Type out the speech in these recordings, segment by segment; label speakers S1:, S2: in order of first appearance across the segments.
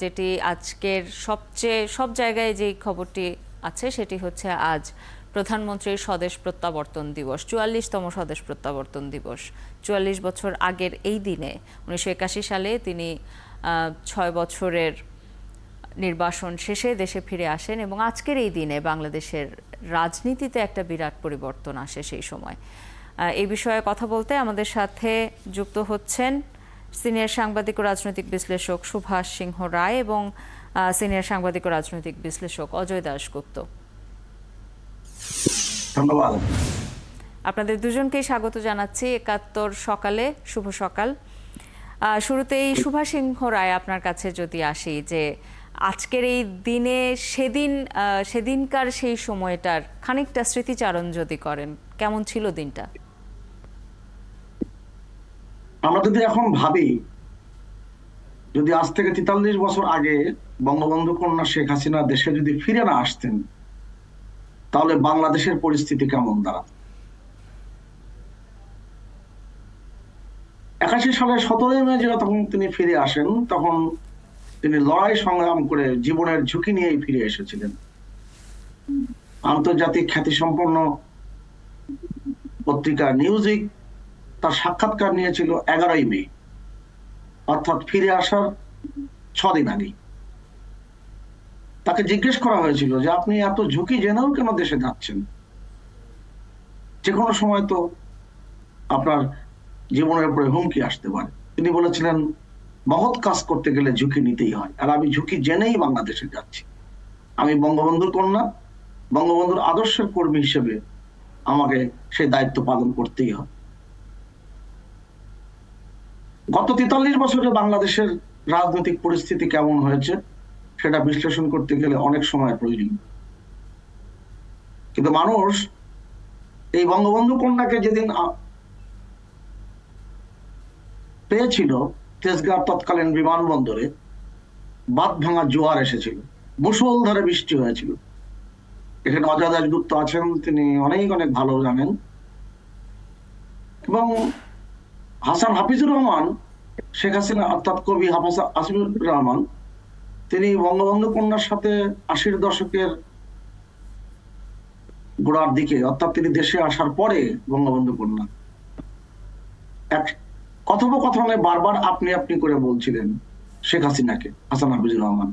S1: যেটি আজকের সবচেয়ে সব জায়গায় যে খবরটি আছে সেটি হচ্ছে আজ প্রধানমন্ত্রীর স্বদেশ প্রত্যাবর্তন দিবস, ৪৪তম স্বদেশ প্রত্যাবর্তন দিবস। ৪৪ বছর আগের এই দিনে ১৯৮১ সালে তিনি ৬ বছরের নির্বাসন শেষে দেশে ফিরে আসেন এবং আজকের এই দিনে বাংলাদেশের রাজনীতিতে একটা বিরাট পরিবর্তন আসে। সেই সময় এই বিষয়ে কথা বলতে আমাদের সাথে যুক্ত হচ্ছেন সিনিয়র সাংবাদিক ও রাজনৈতিক বিশ্লেষক সুভাষ সিংহ রায় এবং সিনিয়র সাংবাদিক ও রাজনৈতিক বিশ্লেষক অজয় দাশগুপ্ত।
S2: ধন্যবাদ।
S1: আপনাদের দুজনকেই স্বাগত জানাচ্ছি ৭১ সকালে। শুভ সকাল। শুরুতেই সুভাষ সিংহ রায়, আপনার কাছে যদি আসি, যে আজকের এই দিনে সেদিনকার সেই সময়টার খানিকটা স্মৃতিচারণ যদি করেন, কেমন ছিল দিনটা?
S2: আমরা যদি এখন ভাবি, যদি আজ থেকে ৪৩ বছর আগে বঙ্গবন্ধু কন্যা শেখ হাসিনা দেশে যদি ফিরে না আসতেন, তাহলে বাংলাদেশের পরিস্থিতি কেমন দাঁড়াত। ৮১ সালের ১৭ই মে যখন তিনি ফিরে আসেন, তখন তিনি লড়াই সংগ্রাম করে জীবনের ঝুঁকি নিয়েই ফিরে এসেছিলেন। আন্তর্জাতিক খ্যাতিসম্পন্ন পত্রিকা নিউজিক তার সাক্ষাৎকার নিয়েছিল ১১ই মে, অর্থাৎ ফিরে আসার ৬ দিন আগে। তাকে জিজ্ঞেস করা হয়েছিল যে আপনি এত ঝুঁকি জেনেও কেন দেশে যাচ্ছেন, যে কোনো সময় তো আপনার জীবনের উপরে হুমকি আসতে পারে। তিনি বলেছিলেন, মহৎ কাজ করতে গেলে ঝুঁকি নিতেই হয়, আর আমি ঝুঁকি জেনেই বাংলাদেশে যাচ্ছি। আমি বঙ্গবন্ধুর কন্যা, বঙ্গবন্ধুর আদর্শের কর্মী হিসেবে আমাকে সেই দায়িত্ব পালন করতেই হয়। গত ৪৩ বছরে বাংলাদেশের রাজনৈতিক পরিস্থিতি কেমন হয়েছে সেটা বিশ্লেষণ করতে গেলে অনেক সময় প্রয়োজন। কিন্তু মানুষ এই বঙ্গবন্ধু কন্যাকে যেদিন পেয়েছিল, তেজগাঁও তৎকালীন বিমানবন্দরে বাঁধ ভাঙা জোয়ার এসেছিল, মুষলধারে বৃষ্টি হয়েছিল। এখানে অজয় দাশগুপ্ত আছেন, তিনি অনেক অনেক ভালো জানেন। এবং হাসান হাফিজুর রহমান, শেখ হাসিনা অর্থাৎ কবি হাফিজুর রহমান, তিনি বঙ্গবন্ধু কন্যার সাথে ৮০-এর দশকের গোড়ার দিকে, অর্থাৎ তিনি দেশে আসার পরে বঙ্গবন্ধু কন্যা এক কথোপকথনে বারবার আপনি আপনি করে বলছিলেন শেখ হাসিনাকে, হাসান হাফিজুর রহমান।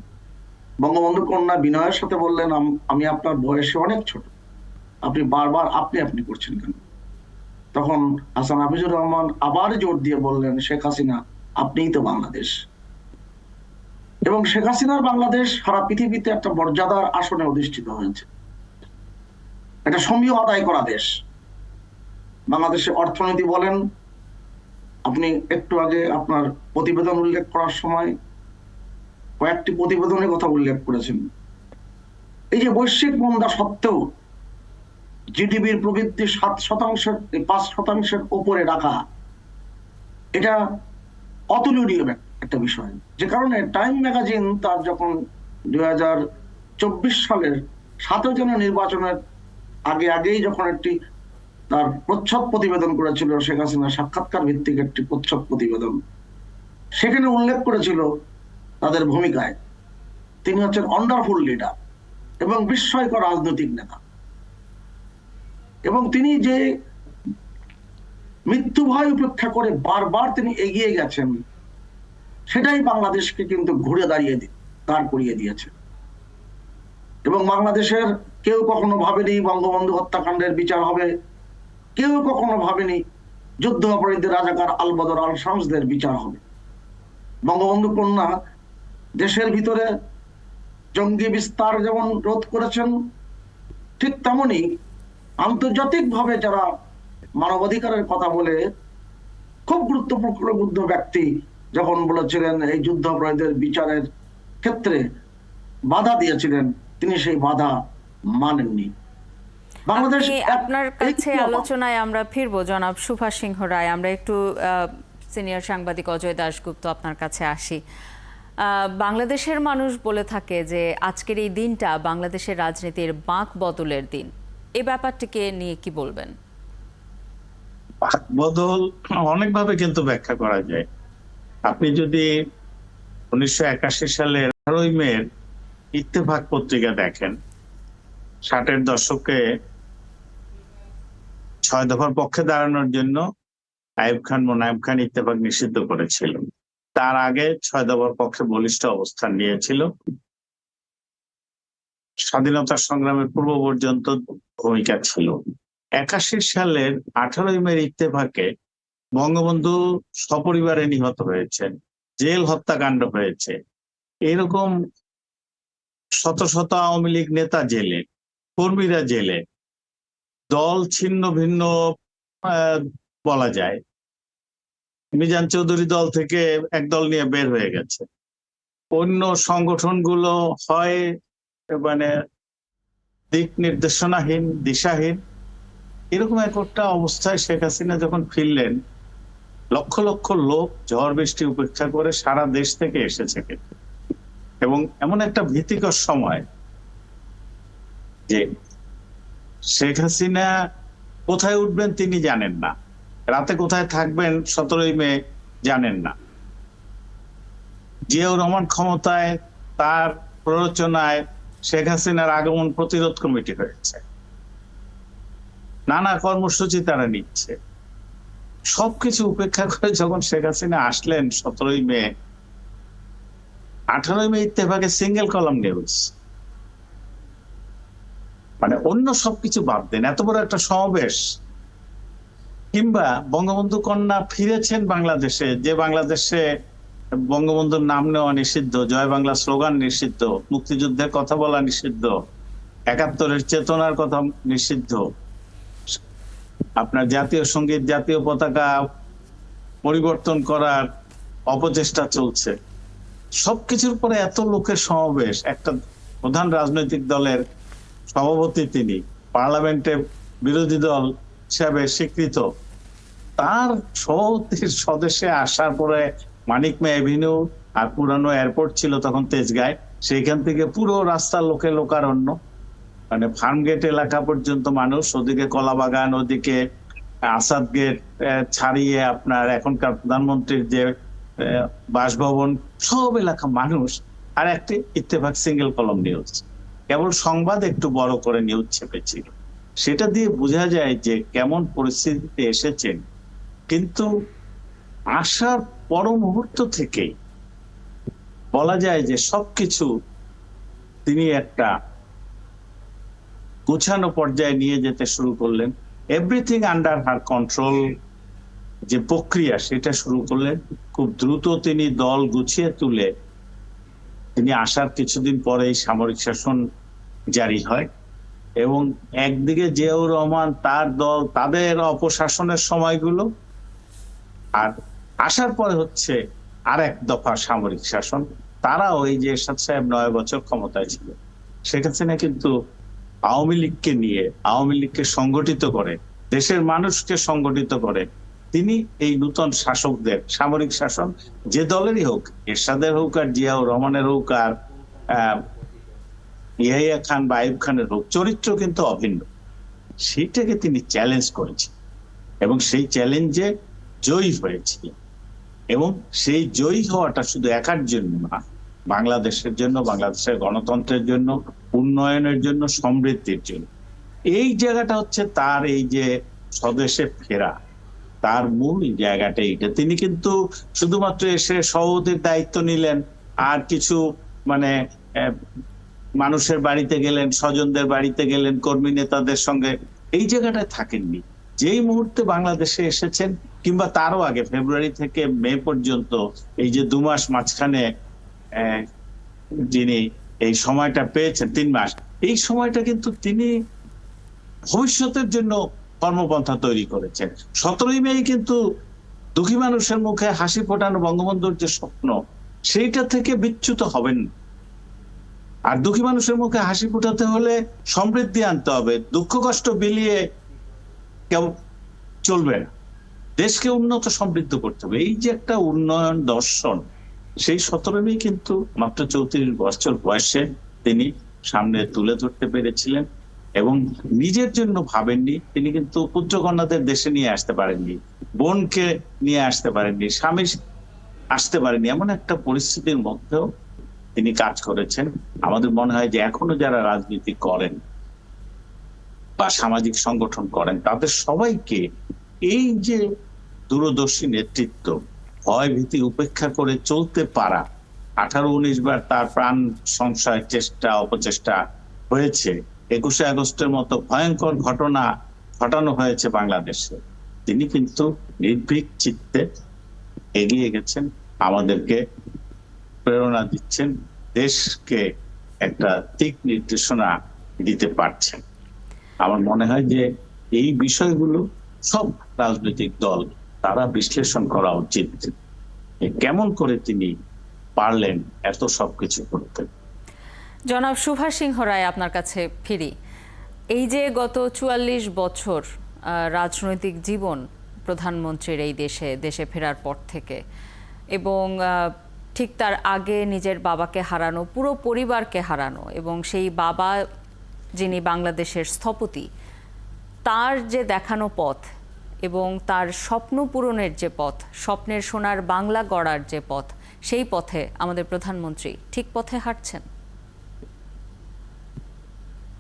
S2: বঙ্গবন্ধু কন্যা বিনয়ের সাথে বললেন, আমি আপনার বয়সে অনেক ছোট, আপনি বারবার আপনি আপনি করছেন কেন? তখন হাসান হাফিজুর রহমান আবার জোর দিয়ে বললেন, শেখ হাসিনা, আপনিই তো বাংলাদেশ। এবং শেখ হাসিনার বাংলাদেশ সারা পৃথিবীতে একটা মর্যাদার আসনে অধিষ্ঠিত হয়েছে, একটা সমীহ আদায় করা দেশ। বাংলাদেশের অর্থনীতি বলেন, আপনি একটু আগে আপনার প্রতিবেদন উল্লেখ করার সময় কয়েকটি প্রতিবেদনের কথা উল্লেখ করেছেন। এই যে বৈশ্বিক মন্দা সত্ত্বেও জিডিপির প্রবৃদ্ধি ৫% উপরে রাখা, এটা অতুলনীয় একটা বিষয়। যে কারণে টাইম ম্যাগাজিন তার যখন ২০২৪ সালের ৭ জানুয়ারি নির্বাচনের আগেই যখন একটি তার প্রচ্ছদ প্রতিবেদন করেছিল, শেখ হাসিনার সাক্ষাৎকার ভিত্তিক একটি প্রচ্ছদ প্রতিবেদন, সেখানে উল্লেখ করেছিল তাদের ভূমিকায়, তিনি হচ্ছেন ওয়ান্ডারফুল লিডার এবং বিস্ময়কর রাজনৈতিক নেতা। এবং তিনি যে মৃত্যু ভয় উপেক্ষা করে বারবার তিনি এগিয়ে গেছেন, সেটাই বাংলাদেশকে কিন্তু ঘুরে দাঁড় করিয়ে দিয়েছে। এবং বাংলাদেশের কেউ কখনো ভাবেনি বঙ্গবন্ধু হত্যাকাণ্ডের বিচার হবে, কেউ কখনো ভাবেনি যুদ্ধ অপরাধীদের রাজাকার আলবদর আল শামসদের বিচার হবে। বঙ্গবন্ধু কন্যা দেশের ভিতরে জঙ্গি বিস্তার যেমন রোধ করেছেন, ঠিক তেমনি আন্তর্জাতিকভাবে যারা মানবাধিকারের কথা বলে খুব গুরুত্বপূর্ণ ব্যক্তি যখন বলেছিলেন এই যুদ্ধ অপরাধীদের বিচারের ক্ষেত্রে বাধা দিয়েছিলেন, তিনি সেই বাধা মানেননি।
S1: বাংলাদেশ আপনার কাছে আলোচনায় আমরা ফিরবো জনাব সুভাষ সিংহ রায়। আমরা একটু সিনিয়র সাংবাদিক অজয় দাশগুপ্ত আপনার কাছে আসি। বাংলাদেশের মানুষ বলে থাকে যে আজকের এই দিনটা বাংলাদেশের রাজনীতির বাঁক বদলের দিন। এই ব্যাপারটিকে নিয়ে কি বলবেন?
S3: বাঁক বদল অনেকভাবে কিন্তু ব্যাখ্যা করা যায়। আপনি যদি ১৯৮১ সালের 18ই মে ইত্তেফাক পত্রিকা দেখেন, 60-এর দশকে 6 দফার পক্ষে দাঁড়ানোর জন্য আইয়ুব খান, মোনায়েম খান ইত্তেফাক নিষিদ্ধ করেছিল। তার আগে 6 দফার পক্ষে বলিষ্ঠ অবস্থান নিয়েছিল। স্বাধীনতা সংগ্রামের পূর্ব পর্যন্ত ভূমিকা ছিল। 81 সালের 18ই মে ইত্তেফাকে বঙ্গবন্ধু সপরিবারে নিহত হয়েছেন, জেল হত্যাকাণ্ড হয়েছে, এরকম শত শত আওয়ামী লীগ নেতা জেলে, কর্মীরা জেলে, দল ছিন্ন ভিন্ন বলা যায়। মিজান চৌধুরী দল থেকে একদল নিয়ে বের হয়ে গেছে। অন্য সংগঠনগুলো হয় মানে দিক নির্দেশনাহীন, দিশাহীন, এরকম একটা অবস্থায় শেখ হাসিনা যখন ফিরলেন, লক্ষ লক্ষ লোক ঝড় বৃষ্টি উপেক্ষা করে সারা দেশ থেকে এসেছে। এবং এমন একটা ভীতিকর সময় যে শেখ হাসিনা কোথায় উঠবেন তিনি জানেন না, রাতে কোথায় থাকবেন 17ই মে জানেন না। জিয়াউর রহমান ক্ষমতায়, তার প্ররোচনায় শেখ হাসিনার আগমন প্রতিরোধ কমিটি হয়েছে, নানা কর্মসূচি তারা নিচ্ছে। সবকিছু উপেক্ষা করে যখন শেখ হাসিনা আসলেন 17ই মে, 18ই মে ইত্তেফাকে সিঙ্গেল কলাম নিউজ, মানে অন্য সবকিছু বাদ দেন, এত বড় একটা সমাবেশ, কিংবা বঙ্গবন্ধু কন্যা ফিরেছেন বাংলাদেশে, যে বাংলাদেশে বঙ্গবন্ধুর নাম নেওয়া নিষিদ্ধ, জয় বাংলা স্লোগান নিষিদ্ধ, মুক্তিযুদ্ধের কথা বলা নিষিদ্ধ, 71-এর চেতনার কথা নিষিদ্ধ, আপনার জাতীয় সঙ্গীত, জাতীয় পতাকা পরিবর্তন করার অপচেষ্টা চলছে। সবকিছুর পরে এত লোকের সমাবেশ, একটা প্রধান রাজনৈতিক দলের সভাপতি, তিনি পার্লামেন্টে বিরোধী দল হিসাবে স্বীকৃত, তার সভাপতির স্বদেশে আসার পরে মানিক মে এভিনিউ আর পুরানো এয়ারপোর্ট ছিল তখন তেজগাঁয়, সেইখান থেকে পুরো রাস্তার লোকে লোকারণ্য, মানে ফার্ম গেট এলাকা পর্যন্ত মানুষ, ওদিকে কলাবাগান, ওদিকে আসাদ গেট ছাড়িয়ে আপনার এখনকার প্রধানমন্ত্রীর যে বাসভবন, সব এলাকা মানুষ। আর একটি ইত্তেফাক সিঙ্গেল কলম নিউজ, কেবল সংবাদ একটু বড় করে নিউজ ছেপেছিল। সেটা দিয়ে বোঝা যায় যে কেমন পরিস্থিতিতে এসেছেন। কিন্তু আসার পর মুহূর্ত থেকেই বলা যায় যে সবকিছু তিনি একটা গোছানো পর্যায়ে নিয়ে যেতে শুরু করলেন। এভরিথিং আন্ডার হার কন্ট্রোল যে প্রক্রিয়া, সেটা শুরু করলেন। খুব দ্রুত তিনি দল গুছিয়ে তুলে তিনি আসার কিছুদিন পরেই সামরিক শাসন জারি হয়। এবং একদিকে জিয়াউর রহমান, তার দল, তাদের অপশাসনের সময়গুলো, আর আসার পরে হচ্ছে আর এক দফা সামরিক শাসন। তারাও, এই যে এরশাদ সাহেব 9 বছর ক্ষমতায় ছিল, শেখ হাসিনা কিন্তু আওয়ামী লীগকে নিয়ে, আওয়ামী লীগকে সংগঠিত করে, দেশের মানুষকে সংগঠিত করে তিনি এই নতুন শাসকদের, সামরিক শাসন যে দলেরই হোক, এরশাদের হোক আর জিয়াউর রহমানের হোক আর ইয়াহিয়া খান বা আইয়ুব খানের হোক, চরিত্র কিন্তু অভিন্ন। সেইটাকে তিনি চ্যালেঞ্জ করেছেন এবং সেই চ্যালেঞ্জে জয়ী হয়েছিলেন। এবং সেই জয়ী হওয়াটা শুধু একার জন্য না, বাংলাদেশের জন্য, বাংলাদেশের গণতন্ত্রের জন্য, উন্নয়নের জন্য, সমৃদ্ধির জন্য। এই জায়গাটা হচ্ছে তার এই যে স্বদেশে ফেরা, তার মূল জায়গাটা এইটা। তিনি কিন্তু শুধুমাত্র এসে সভাপতির দায়িত্ব নিলেন আর কিছু মানে মানুষের বাড়িতে গেলেন, স্বজনদের বাড়িতে গেলেন, কর্মী নেতাদের সঙ্গে, এই জায়গাটায় থাকেননি। যেই মুহূর্তে বাংলাদেশে এসেছেন, কিংবা তারও আগে ফেব্রুয়ারি থেকে মে পর্যন্ত এই যে 2 মাস মাঝখানে যিনি এই সময়টা পেয়েছেন, 3 মাস, এই সময়টা কিন্তু তিনি ভবিষ্যতের জন্য কর্মপন্থা তৈরি করেছেন। 17ই মে কিন্তু দুঃখী মানুষের মুখে হাসি ফোটানো বঙ্গবন্ধুর যে স্বপ্ন, সেইটা থেকে বিচ্যুত হবেন না। আর দুঃখী মানুষের মুখে হাসি ফোটাতে হলে সমৃদ্ধি আনতে হবে, দুঃখ কষ্ট বিলিয়ে কেউ চলবে না, দেশকে উন্নত সমৃদ্ধ করতে হবে। এই যে একটা উন্নয়ন দর্শন, সেই 17ই মে কিন্তু মাত্র 34 বছর বয়সে তিনি সামনে তুলে ধরতে পেরেছিলেন। এবং নিজের জন্য ভাবেননি, তিনি কিন্তু পুত্রকন্যাদের দেশে নিয়ে আসতে পারেননি, বোনকে নিয়ে আসতে পারেননি, স্বামী আসতে পারেননি। এমন একটা পরিস্থিতির মধ্যেও তিনি কাজ করেছেন। আমাদের মনে হয় যে এখনো যারা রাজনীতি করেন বা সামাজিক সংগঠন করেন, তাদের সবাইকে এই যে দূরদর্শী নেতৃত্ব, ভয় ভীতি উপেক্ষা করে চলতে পারা, 18-19 বার তার প্রাণ সংশয়ের চেষ্টা অপচেষ্টা হয়েছে, 21শে আগস্টের মতো ভয়ঙ্কর ঘটনা ঘটানো হয়েছে বাংলাদেশে, তিনি কিন্তু নির্ভীক চিত্তে এগিয়ে গেছেন, আমাদেরকে প্রেরণা দিচ্ছেন, দেশকে একটা দিক নির্দেশনা দিতে পারছেন। আমার মনে হয় যে এই বিষয়গুলো সব রাজনৈতিক দল তারা বিশ্লেষণ করা উচিত, কেমন করে তিনি পারলেন এত সবকিছু করতে।
S1: জনাব সুভাষ সিংহ রায়, আপনার কাছে ফিরি। এই যে গত 44 বছর রাজনৈতিক জীবন প্রধানমন্ত্রীর এই দেশে ফেরার পর থেকে, এবং ঠিক তার আগে নিজের বাবাকে হারানো, পুরো পরিবারকে হারানো, এবং সেই বাবা যিনি বাংলাদেশের স্থপতি, তার যে দেখানো পথ এবং তার স্বপ্ন পূরণের যে পথ, স্বপ্নের সোনার বাংলা গড়ার যে পথ, সেই পথে আমাদের প্রধানমন্ত্রী ঠিক পথে হাঁটছেন?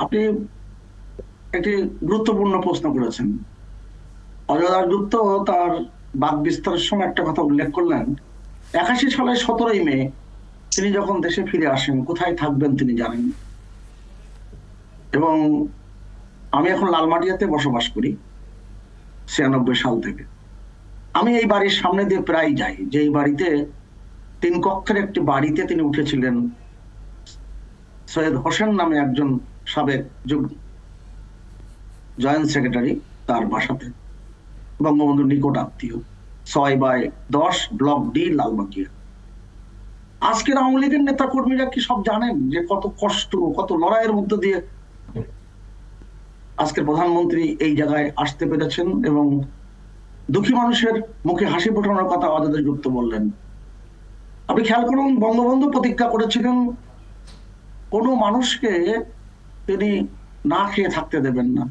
S2: আপনি একটি গুরুত্বপূর্ণ প্রশ্ন করেছেন। অজয় দাশগুপ্ত তার বাক বিস্তারের সময় একটা কথা উল্লেখ করলেন, 81 সালের 17ই মে তিনি যখন দেশে ফিরে আসেন, কোথায় থাকবেন তিনি জানেন। এবং আমি এখন লালমাটিয়াতে বসবাস করি 96 সাল থেকে। আমি এই বাড়ির সামনে দিয়ে প্রায় যাই, যে এই বাড়িতে 3 কক্ষের একটি বাড়িতে তিনি উঠেছিলেন সৈয়দ হোসেন নামে একজন সাবেক জয়েন্ট সেক্রেটারি, তার বাসাতে, বঙ্গবন্ধুর নিকট আত্মীয়, 6/10 ব্লক ডি, লালমাটিয়া। আজকের আওয়ামী লীগের নেতা কর্মীরা কি সব জানেন যে কত কষ্ট, কত লড়াইয়ের মধ্যে দিয়ে আজকের প্রধানমন্ত্রী এই জায়গায় আসতে পেরেছেন, এবং দুঃখী মানুষের মুখে হাসি ফোটানোর কথা অজয় দাশগুপ্ত বললেন। আপনি খেয়াল করুন, বঙ্গবন্ধু প্রতিজ্ঞা করেছিলেন কোনো মানুষকে তিনি না খেয়ে থাকতে দেবেন না।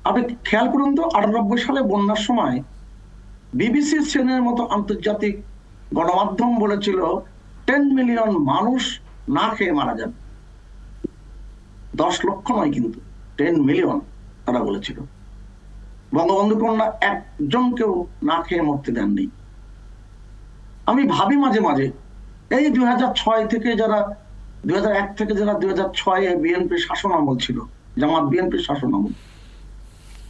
S2: আপনি খেয়াল করুন তো, 98 সালে বন্যার সময় বিবিসি চ্যানেলের মতো আন্তর্জাতিক গণমাধ্যম বলেছিল 10 মিলিয়ন মানুষ না খেয়ে মারা যাবে। 10 লক্ষ নয়, কিন্তু 10 মিলিয়ন তারা বলেছিল। বঙ্গবন্ধু কন্যা একজনকেও না খেয়ে মরতে দেননি। আমি ভাবি মাঝে মাঝে, এই 2006 থেকে যারা 2001 থেকে যারা 2006-এ বিএনপির শাসন আমল ছিল, জামাত বিএনপির শাসন আমল,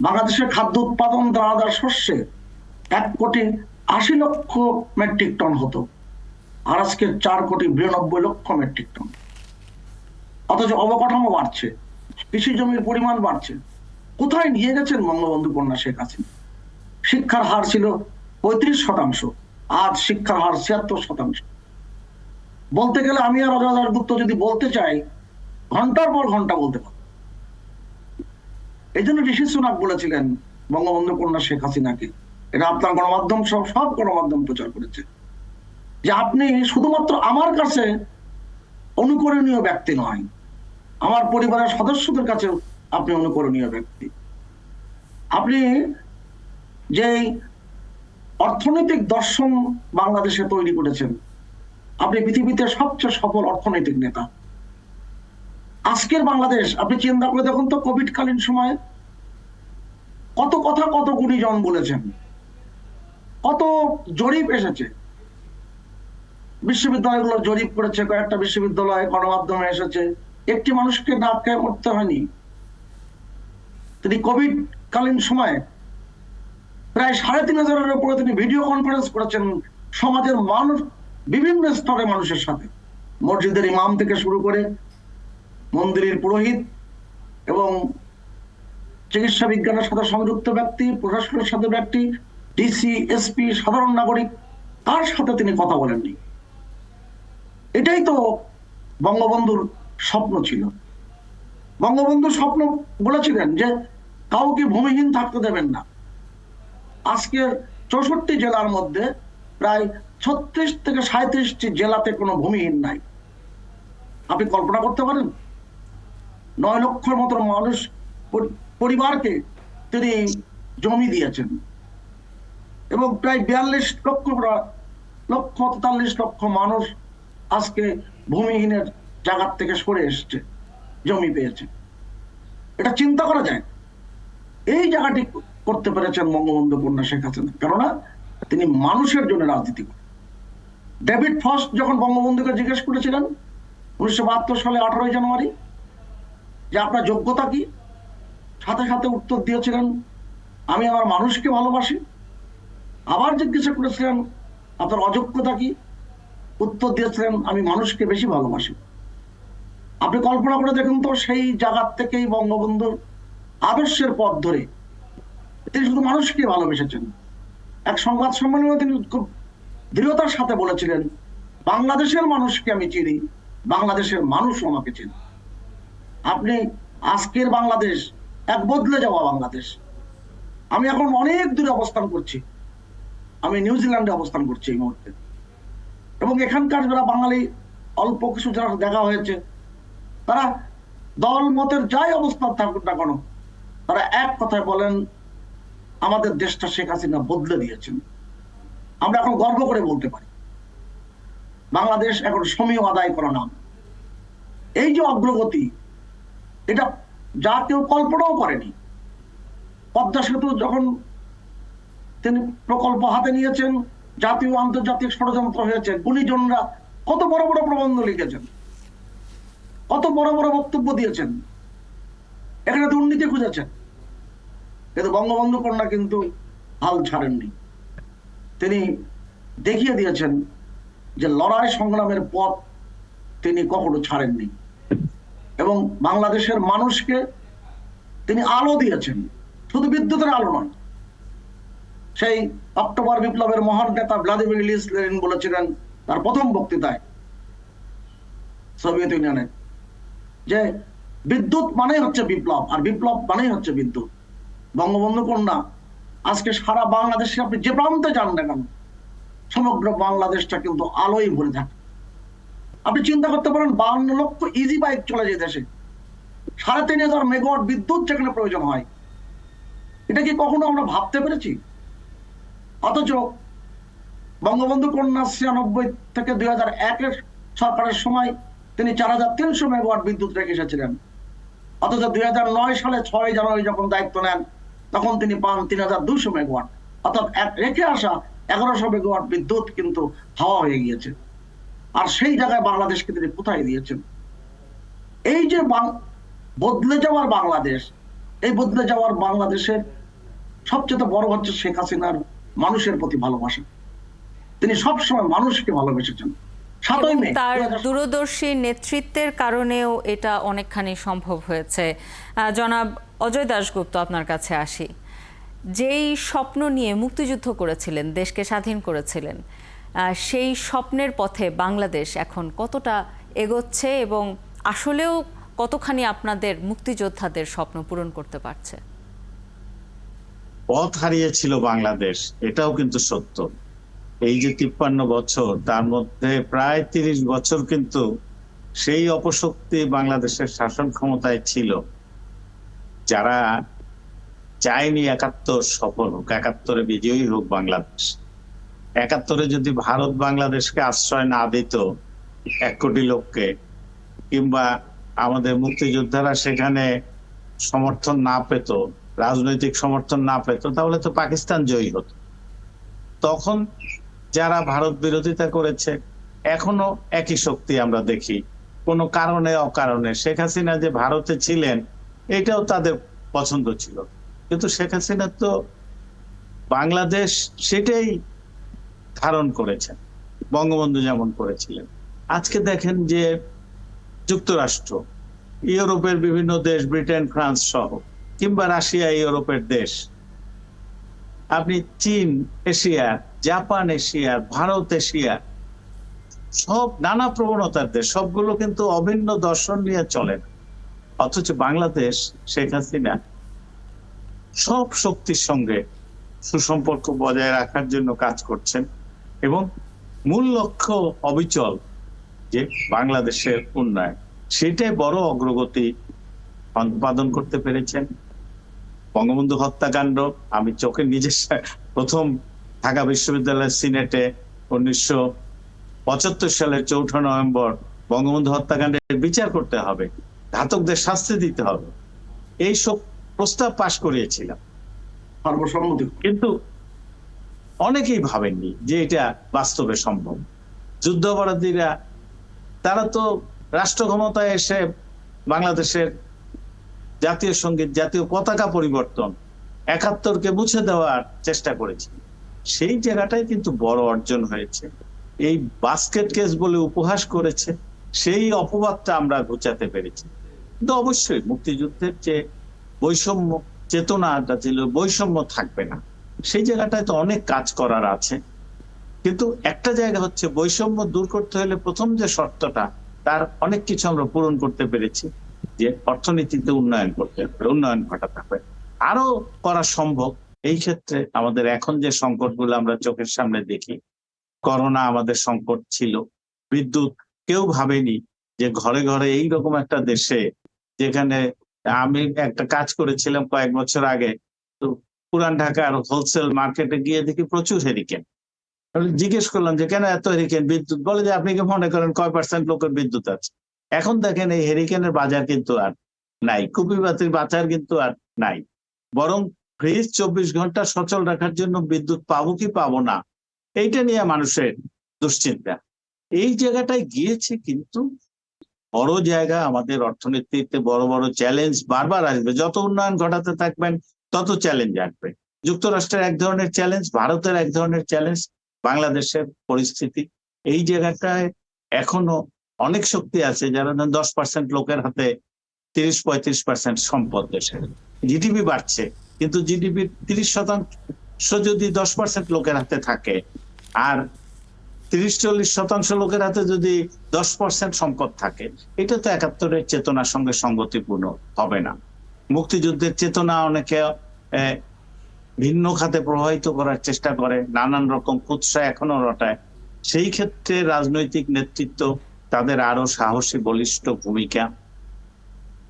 S2: বাংলাদেশের খাদ্য উৎপাদন দানাদার শস্যে 1,80,00,000 মেট্রিক টন হতো, আর আজকে 4,92,00,000 মেট্রিক টন। অথচ অবকাঠামো বাড়ছে, কৃষি জমির পরিমাণ বাড়ছে। কোথায় নিয়ে গেছেন বঙ্গবন্ধু কন্যা শেখ হাসিনা? শিক্ষার হার ছিল 35%, আজ শিক্ষার হার 76%। বলতে গেলে আমি আর অজয় দাশগুপ্ত যদি বলতে চাই, ঘন্টার পর ঘন্টা বলতে পারি। এই জন্য ঋষি সুনাক বলেছিলেন বঙ্গবন্ধু কন্যা শেখ হাসিনাকে, এটা আপনার গণমাধ্যম সব গণমাধ্যম প্রচার করেছে, যে আপনি শুধুমাত্র আমার কাছে অনুকরণীয় ব্যক্তি নয়, আমার পরিবারের সদস্যদের কাছেও আপনি অনুকরণীয় ব্যক্তি। আপনি যে অর্থনৈতিক দর্শন বাংলাদেশে তৈরি করেছেন, আপনি পৃথিবীতে সবচেয়ে সফল অর্থনৈতিক নেতা। আজকের বাংলাদেশ আপনি চিন্তা করে দেখুন তো, কোভিড কালীন সময়ে কত কথা, কত গুণীজন বলেছেন, কত জরিপ এসেছে, বিশ্ববিদ্যালয়গুলো জরিপ করেছে, কয়েকটা বিশ্ববিদ্যালয় গণমাধ্যমে এসেছে, একটি মানুষকে না খেয়ে মরতে হয়নি। তিনি কোভিড কালীন সময়ে প্রায় 3,500-এর উপরে তিনি ভিডিও কনফারেন্স করেছেন সমাজের মানুষ, বিভিন্ন স্তরের মানুষের সাথে, মসজিদের ইমাম থেকে শুরু করে মন্দিরের পুরোহিত এবং চিকিৎসা বিজ্ঞানের সাথে সংযুক্ত ব্যক্তি, প্রশাসনের সাথে ব্যক্তি, ডিসি, এসপি, সাধারণ নাগরিক, কার সাথে তিনি কথা বলেননি? এটাই তো বঙ্গবন্ধুর স্বপ্ন ছিল। বঙ্গবন্ধু স্বপ্ন বলেছিলেন যে কাউকে ভূমিহীন থাকতে দেবেন না। আজকের 64 জেলার মধ্যে প্রায় 36 থেকে 37টি জেলাতে কোনো ভূমিহীন নাই। আপনি কল্পনা করতে পারেন? 9 লক্ষের মতো মানুষ, পরিবারকে তিনি জমি দিয়েছেন, এবং প্রায় 42 লক্ষ 43 লক্ষ মানুষ আজকে ভূমিহীনের জায়গা থেকে সরে এসছে, জমি পেয়েছে। এটা চিন্তা করা যায়। এই জায়গাটি করতে পেরেছেন বঙ্গবন্ধু কন্যা শেখ হাসিনা, কেননা তিনি মানুষের জন্য রাজনীতি করেন। ডেভিড ফ্রস্ট যখন বঙ্গবন্ধুকে জিজ্ঞেস করেছিলেন 1972 সালে 18 জানুয়ারি যে আপনার যোগ্যতা কি, সাথে সাথে উত্তর দিয়েছিলেন আমি আমার মানুষকে ভালোবাসি। আবার জিজ্ঞাসা করেছিলেন আপনার অযোগ্যতা কি, উত্তর দিয়েছিলেন আমি মানুষকে বেশি ভালোবাসি। আপনি কল্পনা করে দেখুন তো, সেই জায়গার থেকেই বঙ্গবন্ধুর আদর্শের পথ ধরে তিনি শুধু মানুষকে ভালোবেসেছেন। এক সংবাদ সম্মেলনে তিনি খুব দৃঢ়তার সাথে বলেছিলেন বাংলাদেশের মানুষকে আমি চিনি, বাংলাদেশের মানুষ আমাকে চিনি। আপনি আজকের বাংলাদেশ এক বদলে যাওয়া বাংলাদেশ। আমি এখন অনেক দূরে অবস্থান করছি, আমি নিউজিল্যান্ডে অবস্থান করছি এই মুহূর্তে, এবং এখানকার যারা বাঙালি অল্প কিছু যারা দেখা হয়েছে, তারা দল মতের যাই অবস্থান থাকুক না কেন, তারা এক কথায় বলেন আমাদের দেশটা শেখ হাসিনা বদলে দিয়েছেন। আমরা এখন গর্ব করে বলতে পারি বাংলাদেশ এখন সমীহ আদায় করা নাম। এই যে অগ্রগতি, এটা যা কেউ কল্পনাও করেনি। পদ্মা সেতু যখন তিনি প্রকল্প হাতে নিয়েছেন, জাতীয় আন্তর্জাতিক ষড়যন্ত্র হয়েছে, গুণীজনরা কত বড় বড় প্রবন্ধ লিখেছেন, কত বড় বড় বক্তব্য দিয়েছেন, এখানে দুর্নীতি খুঁজেছেন। কিন্তু বঙ্গবন্ধু কন্যা কিন্তু হাল ছাড়েননি। তিনি দেখিয়ে দিয়েছেন যে লড়াই সংগ্রামের পথ তিনি কখনো ছাড়েননি, এবং বাংলাদেশের মানুষকে তিনি আলো দিয়েছেন, শুধু বিদ্যুতের আলো নয়। সেই অক্টোবর বিপ্লবের মহান নেতা ভ্লাদিমির ইলিচ লেনিন বলেছিলেন তার প্রথম বক্তৃতায় সোভিয়েত ইউনিয়নে যে বিদ্যুৎ মানেই হচ্ছে বিপ্লব, আর বিপ্লব মানেই হচ্ছে বিদ্যুৎ। বঙ্গবন্ধু কন্যা আজকে সারা বাংলাদেশে আপনি যে প্রান্তে যান না কেন, সমগ্র বাংলাদেশটা কিন্তু আলোয় ভরে থাকে। আপনি চিন্তা করতে পারেন 52 লক্ষ ইজি বাইক চলে যায় দেশে, 3500 মেগাওয়াট বিদ্যুৎ যেখানে প্রয়োজন হয়। এটা কি কখনো আমরা ভাবতে পেরেছি? অথচ বঙ্গবন্ধু কন্যা 96 থেকে 2001 সরকারের সময় তিনি 4300 মেগাওয়াট বিদ্যুৎ রেখে এসেছিলেন। অথচ 2009 সালে 6 জানুয়ারি যখন দায়িত্ব নেন, তখন তিনি পান 3200 মেগাওয়াট। অর্থাৎ রেখে আসা 1100 মেগাওয়াট বিদ্যুৎ কিন্তু হাওয়া হয়ে গিয়েছে। আর সেই জায়গায় বাংলাদেশকে তিনি কোথায় দিয়েছেন? এই যে বদলে যাওয়ার বাংলাদেশ, এই বদলে যাওয়ার বাংলাদেশের সবচেয়ে বড় হচ্ছে শেখ হাসিনার মানুষের প্রতি ভালোবাসা। তিনি সবসময় মানুষকে ভালোবেসেছেন।
S1: তার দূরদর্শী নেতৃত্বের কারণেও এটা অনেকখানি সম্ভব হয়েছে। জনাব অজয় দাশগুপ্ত, আপনার কাছে আসি। যেই স্বপ্ন নিয়ে মুক্তিযুদ্ধ করেছিলেন, দেশকে স্বাধীন করেছিলেন, সেই স্বপ্নের পথে বাংলাদেশ এখন কতটা এগোচ্ছে এবং আসলেও কতখানি আপনাদের মুক্তিযোদ্ধাদের স্বপ্ন পূরণ করতে পারছে?
S3: পথ হারিয়েছিল বাংলাদেশ, এটাও কিন্তু সত্য। এই যে 53 বছর, তার মধ্যে প্রায় 30 বছর কিন্তু সেই অপশক্তি বাংলাদেশের শাসন ক্ষমতায় ছিল, যারা চায়নি 71 সফল হোক, 71-এ বিজয়ী হোক বাংলাদেশ। 71-এ যদি ভারত বাংলাদেশকে আশ্রয় না দিত 1 কোটি লোককে, কিংবা আমাদের মুক্তিযোদ্ধারা সেখানে সমর্থন না পেত, রাজনৈতিক সমর্থন না পেত, তাহলে তো পাকিস্তান জয়ী হতো। তখন যারা ভারত বিরোধিতা করেছে, এখনো একই শক্তি আমরা দেখি। কোনো কারণে অকারণে শেখ হাসিনা যে ভারতে ছিলেন এটাও তাদের পছন্দ ছিল, কিন্তু শেখ হাসিনা তো বাংলাদেশ সেটাই ধারণ করেছেন, বঙ্গবন্ধু যেমন করেছিলেন। আজকে দেখেন যে যুক্তরাষ্ট্র, ইউরোপের বিভিন্ন দেশ, ব্রিটেন, ফ্রান্স সহ, কিংবা রাশিয়া ইউরোপের দেশ, আপনি চীন এশিয়ার, জাপান এশিয়ার, ভারত এশিয়ার, সব নানা প্রবণতার দেশ, সবগুলো কিন্তু অভিন্ন দর্শন নিয়ে চলেন। অথচ বাংলাদেশ শেখ হাসিনা সব শক্তির সঙ্গে সুসম্পর্ক বজায় রাখার জন্য কাজ করছেন, এবং মূল লক্ষ্য অবিচল যে বাংলাদেশের উন্নয়ন। সেটাই বড় অগ্রগতি সম্পাদন করতে পেরেছেন। বঙ্গবন্ধু হত্যাকাণ্ড আমি চোখে নিজের প্রথম ঢাকা বিশ্ববিদ্যালয়ের সিনেটে 1975 সালের 4 নভেম্বর বঙ্গবন্ধু হত্যাকাণ্ডের বিচার করতে হবে, ঘাতকদের শাস্তি দিতে হবে, এই সব প্রস্তাব পাশ করিয়েছিলাম।
S2: সর্বসম্মতি।
S3: কিন্তু অনেকেই ভাবেননি যে এটা বাস্তবে সম্ভব। যুদ্ধাপরাধীরা তারা তো রাষ্ট্র ক্ষমতায় এসে বাংলাদেশের জাতীয় সঙ্গীত, জাতীয় পতাকা পরিবর্তন, ৭১কে মুছে দেওয়ার চেষ্টা করেছে। সেই জায়গাটাই কিন্তু বড় অর্জন হয়েছে। এই বাস্কেট কেস বলে উপহাস করেছে, সেই অপবাদটা আমরা ঘুচাতে পেরেছি। কিন্তু অবশ্যই মুক্তিযুদ্ধের যে বৈষম্য চেতনাটা ছিল, বৈষম্য থাকবে না, সেই জায়গাটায় তো অনেক কাজ করার আছে। কিন্তু একটা জায়গা হচ্ছে, বৈষম্য দূর করতে হলে প্রথম যে শর্তটা, তার অনেক কিছু আমরা পূরণ করতে পেরেছি, যে অর্থনীতিতে উন্নয়ন করতে হবে, উন্নয়ন ঘটাতে হবে। আরো করা সম্ভব। এই ক্ষেত্রে আমাদের এখন যে সংকটগুলো আমরা চোখের সামনে দেখি, করোনা আমাদের সংকট ছিল, বিদ্যুৎ, কেউ ভাবেনি যে ঘরে ঘরে এইরকম একটা দেশে, যেখানে আমি একটা কাজ করেছিলাম কয়েক বছর আগে, তো পুরান ঢাকার হোলসেল মার্কেটে গিয়ে দেখি প্রচুর হেরিকেন। জিজ্ঞেস করলাম যে কেন এত হেরিকেন বিদ্যুৎ, বলে যে আপনি কি মনে করেন কয় % লোকের বিদ্যুৎ আছে? এখন দেখেন এই হেরিকেনের বাজার কিন্তু আর নাই, কুপি বাতির বাজার কিন্তু আর নাই। বরং ফ্রিজ 24 ঘন্টা সচল রাখার জন্য বিদ্যুৎ পাবো কি পাবো না, এইটা নিয়ে মানুষের দুশ্চিন্তা। এই জায়গাটায় গিয়েছে। কিন্তু বড় জায়গা, আমাদের অর্থনীতিতে বড় বড় চ্যালেঞ্জ বারবার আসবে। যত উন্নয়ন ঘটাতে থাকবেন তত চ্যালেঞ্জ আসবে। যুক্তরাষ্ট্রের এক ধরনের চ্যালেঞ্জ, ভারতের এক ধরনের চ্যালেঞ্জ, বাংলাদেশের পরিস্থিতি। এই জায়গাটায় এখনো অনেক শক্তি আছে, যারা 10% লোকের হাতে 30-35% সম্পদ দেশের। জিডিপি বাড়ছে, কিন্তু জিডিপির 30% যদি 10% লোকের হাতে থাকে, আর 30-40% লোকের হাতে যদি 10% সম্পদ থাকে, এটা তো ৭১-এর চেতনার সঙ্গে সঙ্গতিপূর্ণ হবে না। মুক্তিযুদ্ধের চেতনা অনেকে ভিন্ন খাতে প্রবাহিত করার চেষ্টা করে, নানান রকম কুৎসা এখনো রটায়। সেই ক্ষেত্রে রাজনৈতিক নেতৃত্ব, তাদের আরো সাহসী বলিষ্ঠ ভূমিকা,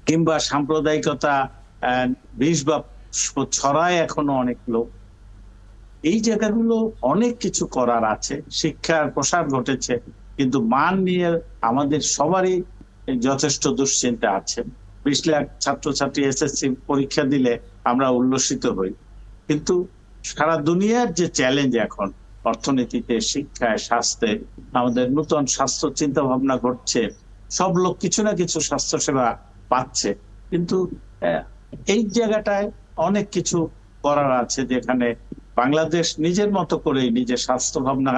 S3: কিংবা সাম্প্রদায়িকতা বিষ বা ছড়ায় এখনো অনেক লোক, এই জায়গাগুলো অনেক কিছু করার আছে। শিক্ষার প্রসার ঘটেছে, কিন্তু মান নিয়ে আমাদের সবারই যথেষ্ট দুশ্চিন্তা আছে। 20 লাখ ছাত্রছাত্রী এসএসসি পরীক্ষা দিলে আমরা উল্লসিত হই, কিন্তু সারা দুনিয়ার যে চ্যালেঞ্জ এখন, অর্থনীতিতে, শিক্ষায়, স্বাস্থ্যে, আমাদের নতুন স্বাস্থ্য চিন্তা ভাবনা ঘটছে, সব লোক কিছু না কিছু স্বাস্থ্য সেবা পাচ্ছে। কিন্তু এই জায়গাটায় অনেক কিছু করার আছে, যেখানে বাংলাদেশ নিজের মতো করে নিজের স্বাস্থ্য ভাবনা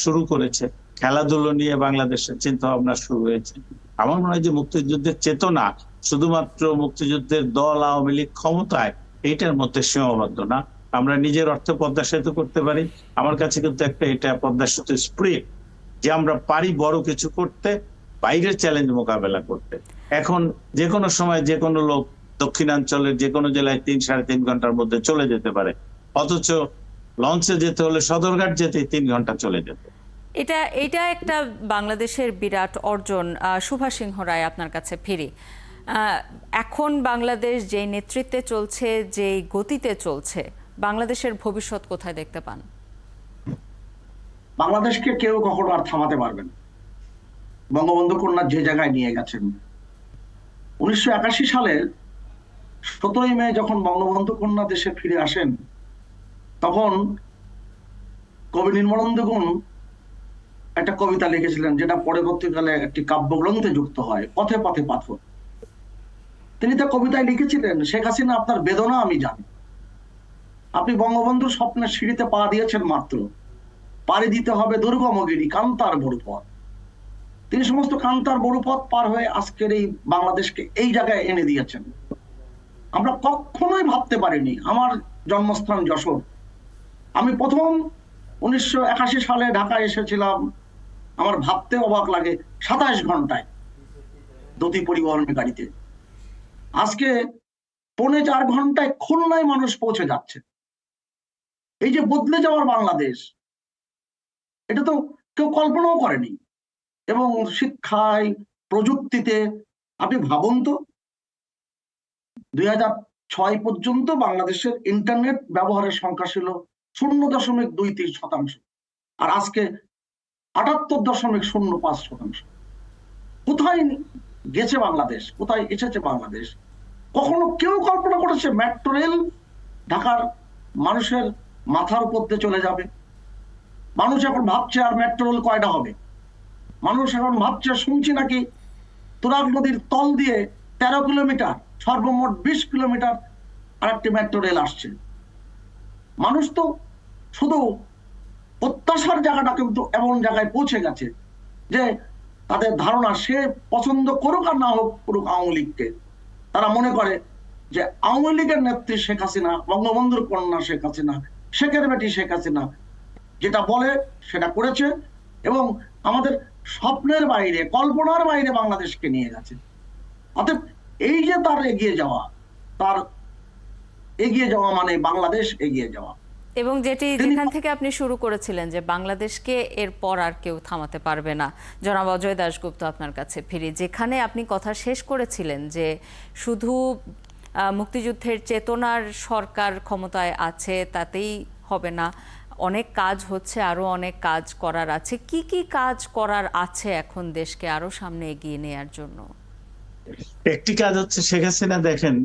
S3: শুরু করেছে। খেলাধুলো নিয়ে বাংলাদেশের চিন্তা ভাবনা শুরু হয়েছে। আমার মনে হয় যে মুক্তিযুদ্ধের চেতনা শুধুমাত্র মুক্তিযুদ্ধের দল, আওয়ামী লীগ ক্ষমতায়, এইটার মধ্যে সীমাবদ্ধ না। আমরা নিজের অর্থে পদ্মা সেতু করতে পারি। আমার কাছে কিন্তু একটা এটা পদ্মা সেতু স্পিরিট, যে আমরা পারি বড় কিছু করতে, বাইরের চ্যালেঞ্জ মোকাবেলা করতে। এখন যে কোনো সময় যে কোনো লোক দক্ষিণাঞ্চলের যে কোনো জেলায় 3-3.5 ঘন্টার মধ্যে চলে যেতে পারে, অথচ লঞ্চে যেতে হলে সদরঘাট যেতে 3 ঘন্টা চলে যেত।
S1: এটা একটা বাংলাদেশের বিরাট অর্জন। সুভাষ সিংহ রায়, আপনার কাছে ফিরি। এখন বাংলাদেশ যে নেতৃত্বে চলছে, যে গতিতে চলছে, বাংলাদেশের ভবিষ্যৎ কোথায় দেখতে পান?
S2: বাংলাদেশকে কেউ কখনো আর থামাতে পারবে না। বঙ্গবন্ধু কন্যা যে জায়গায় নিয়ে গেছেন, 1981 সালের 17ই মে যখন বঙ্গবন্ধু কন্যা দেশে ফিরে আসেন, তখন কবি নির্মলেন্দু গুণ একটা কবিতা লিখেছিলেন, যেটা পরবর্তীকালে একটি কাব্যগ্রন্থে যুক্ত হয়, পথে পথে পাথর। তিনি তো কবিতায় লিখেছিলেন, শেখ হাসিনা আপনার বেদনা আমি জানি, আপনি বঙ্গবন্ধুর স্বপ্নের সিঁড়িতে পা দিয়েছেন মাত্র, পাড়ি দিতে হবে দুর্গমগিরি কান্তার বড় পথ। তিনি সমস্ত কান্তার বড় পথ পার হয়ে আজকের এই বাংলাদেশকে এই জায়গায় এনে দিয়েছেন। আমরা কখনোই ভাবতে পারিনি। আমার জন্মস্থান যশোর, আমি প্রথম 1981 সালে ঢাকায় এসেছিলাম, আমার ভাবতে অবাক লাগে 27 ঘন্টায় দতি পরিবহনের গাড়িতে। আজকে 3.25 ঘন্টায় খুলনায় মানুষ পৌঁছে যাচ্ছে। এই যে বদলে যাওয়ার বাংলাদেশ, এটা তো কেউ কল্পনাও করেনি। এবং শিক্ষায়, প্রযুক্তিতে আপনি ভাবুন তো, 2006 পর্যন্ত বাংলাদেশের ইন্টারনেট ব্যবহারের সংখ্যা ছিল 0.23%, আর আজকে 78.05%। কোথায় গেছে বাংলাদেশ, কোথায় এসেছে বাংলাদেশ? কখনো কেউ কল্পনা করেছে মেট্রো রেল ঢাকার মানুষের মাথার উপর দিয়ে চলে যাবে? মানুষ এখন ভাবছে আর মেট্রো রেল কয়টা হবে। মানুষ এখন ভাবছে, শুনছি নাকি তুরাগ নদীর তল দিয়ে 13 কিলোমিটার, সর্বমোট 20 কিলোমিটার আরেকটি মেট্রো রেল আসছে। মানুষ তো শুধু প্রত্যাশার জায়গাটা কিন্তু এমন জায়গায় পৌঁছে গেছে যে তাদের ধারণা, সে পছন্দ করুক আর না হোক করুক আওয়ামী লীগকে, তারা মনে করে যে আওয়ামী লীগের নেত্রী শেখ হাসিনা, বঙ্গবন্ধুর কন্যা শেখ হাসিনা, শেখের বেটি শেখ হাসিনা যেটা বলে সেটা করেছে এবং আমাদের স্বপ্নের বাইরে, কল্পনার বাইরে বাংলাদেশকে নিয়ে গেছে। অতএব এই যে তার এগিয়ে যাওয়া মানে বাংলাদেশ এগিয়ে যাওয়া।
S1: এবং যেখান থেকে আপনি শুরু করেছিলেন যে বাংলাদেশকে এরপর আর কেউ থামাতে পারবে না, জনাব অজয় দাশগুপ্ত, আপনার কাছে ফিরি। যেখানে আপনি কথা শেষ করেছিলেন যে শুধু মুক্তিযুদ্ধের চেতনার সরকার ক্ষমতায় আছে তাতেই হবে না, অনেক কাজ হচ্ছে, আরো অনেক কাজ করার আছে। কি কি কাজ করার আছে এখন দেশকে আরো সামনে এগিয়ে নেয়ার জন্য?
S3: একটি কাজ হচ্ছে, শেখ হাসিনা দেখেন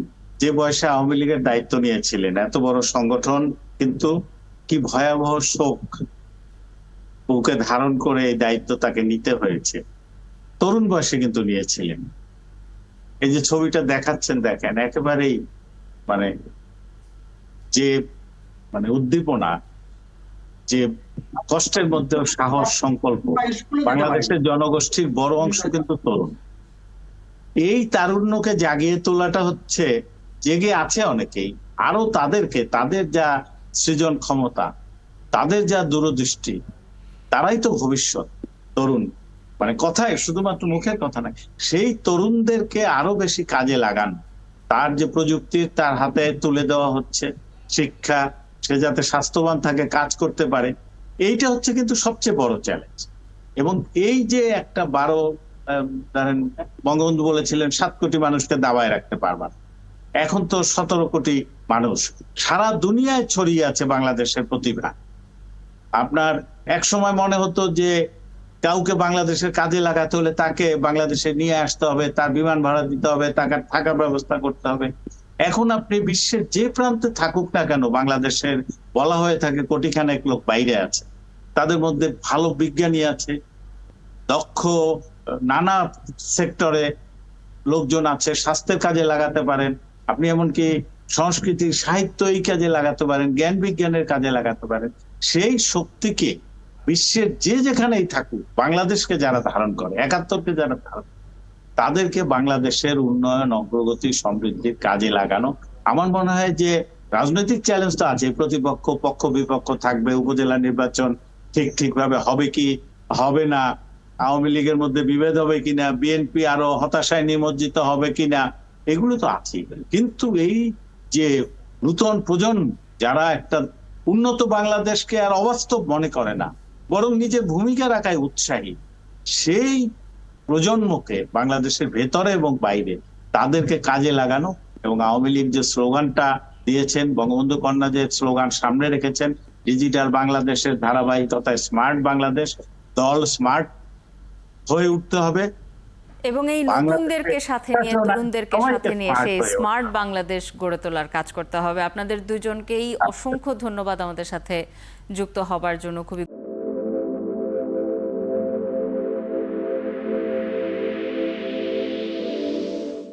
S3: যে বয়সে আওয়ামী লীগের দায়িত্ব নিয়েছিলেন, এত বড় সংগঠন, কিন্তু কি ভয়াবহ শোক বুকে ধারণ করে এই দায়িত্ব তাকে নিতে হয়েছে। তরুণ বয়সে কিন্তু নিয়েছিলেন। এই যে ছবিটা দেখাচ্ছেন, দেখেন একেবারেই মানে যে উদ্দীপনা, যে কষ্টের মধ্যেও সাহস, সংকল্প। বাংলাদেশের জনগোষ্ঠীর বড় অংশ কিন্তু তরুণ। এই তারুণ্যকে জাগিয়ে তোলাটা হচ্ছে, জেগে আছে অনেকেই, আরো তাদেরকে, তাদের যা সৃজন ক্ষমতা, তাদের যা দূরদৃষ্টি, তারাই তো ভবিষ্যৎ। তরুণ মানে কথায়, শুধুমাত্র মুখের কথা নয়, সেই তরুণদেরকে আরো বেশি কাজে লাগান। তার যে প্রযুক্তি তার হাতে তুলে দেওয়া হচ্ছে, শিক্ষা, সে যাতে স্বাস্থ্যবান থাকে, কাজ করতে পারে, এইটা হচ্ছে কিন্তু সবচেয়ে বড় চ্যালেঞ্জ। এবং এই যে একটা 12 ধরেন বঙ্গবন্ধু বলেছিলেন 7 কোটি মানুষকে দাবায় রাখতে পারবা, এখন তো 17 কোটি মানুষ সারা দুনিয়ায় ছড়িয়ে আছে বাংলাদেশের প্রতিভা। আপনার এক সময় মনে হতো যে কাউকে বাংলাদেশের কাজে লাগাতে হলে তাকে বাংলাদেশে নিয়ে আসতে হবে, তার বিমান ভাড়া দিতে হবে, তাকে থাকার ব্যবস্থা করতে হবে। এখন আপনি বিশ্বের যে প্রান্তে থাকুক না কেন, বাংলাদেশের বলা হয়ে থাকে কোটিখানেক লোক বাইরে আছে, তাদের মধ্যে ভালো বিজ্ঞানী আছে, দক্ষ নানা সেক্টরে লোকজন আছে, স্বাস্থ্যের কাজে লাগাতে পারেন আপনি, এমনকি সংস্কৃতি, সাহিত্য এই কাজে লাগাতে পারেন, জ্ঞান বিজ্ঞানের কাজে লাগাতে পারেন। সেই শক্তিকে বিশ্বের যে যেখানেই থাকুক, বাংলাদেশকে যারা ধারণ করে, 71কে যারা ধারণ করে, তাদেরকে বাংলাদেশের উন্নয়ন, অগ্রগতি, সমৃদ্ধির কাজে লাগানো। আমার মনে হয় যে রাজনৈতিক চ্যালেঞ্জ তো আছে, প্রতিপক্ষ, পক্ষ বিপক্ষ থাকবে, উপজেলা নির্বাচন ঠিকভাবে হবে কি হবে না, আওয়ামী লীগের মধ্যে বিভেদ হবে কিনা, বিএনপি আরো হতাশায় নিমজ্জিত হবে কিনা, এগুলো তো আছে। কিন্তু এই যে নূতন প্রজন্ম, যারা একটা উন্নত বাংলাদেশকে আর অবাস্তব মনে করে না, বরং নিজের ভূমিকা রাখায় উৎসাহী, সেই প্রজন্মকে বাংলাদেশের ভেতরে এবং বাইরে তাদেরকে কাজে লাগানো। এবং আওয়ামী লীগ যে স্লোগানটা দিয়েছেন, বঙ্গবন্ধু কন্যা যে স্লোগান সামনে রেখেছেন, ডিজিটাল বাংলাদেশের ধারাবাহিকতায় স্মার্ট বাংলাদেশ, দল স্মার্ট হয়ে উঠতে হবে
S1: এবং এই নতুনদেরকে সাথে নিয়ে, তরুণদেরকে সাথে নিয়ে সেই স্মার্ট বাংলাদেশ গড়ে তোলার কাজ করতে হবে। আপনাদের দুজনকেই অসংখ্য ধন্যবাদ আমাদের সাথে যুক্ত হবার জন্য। খুবই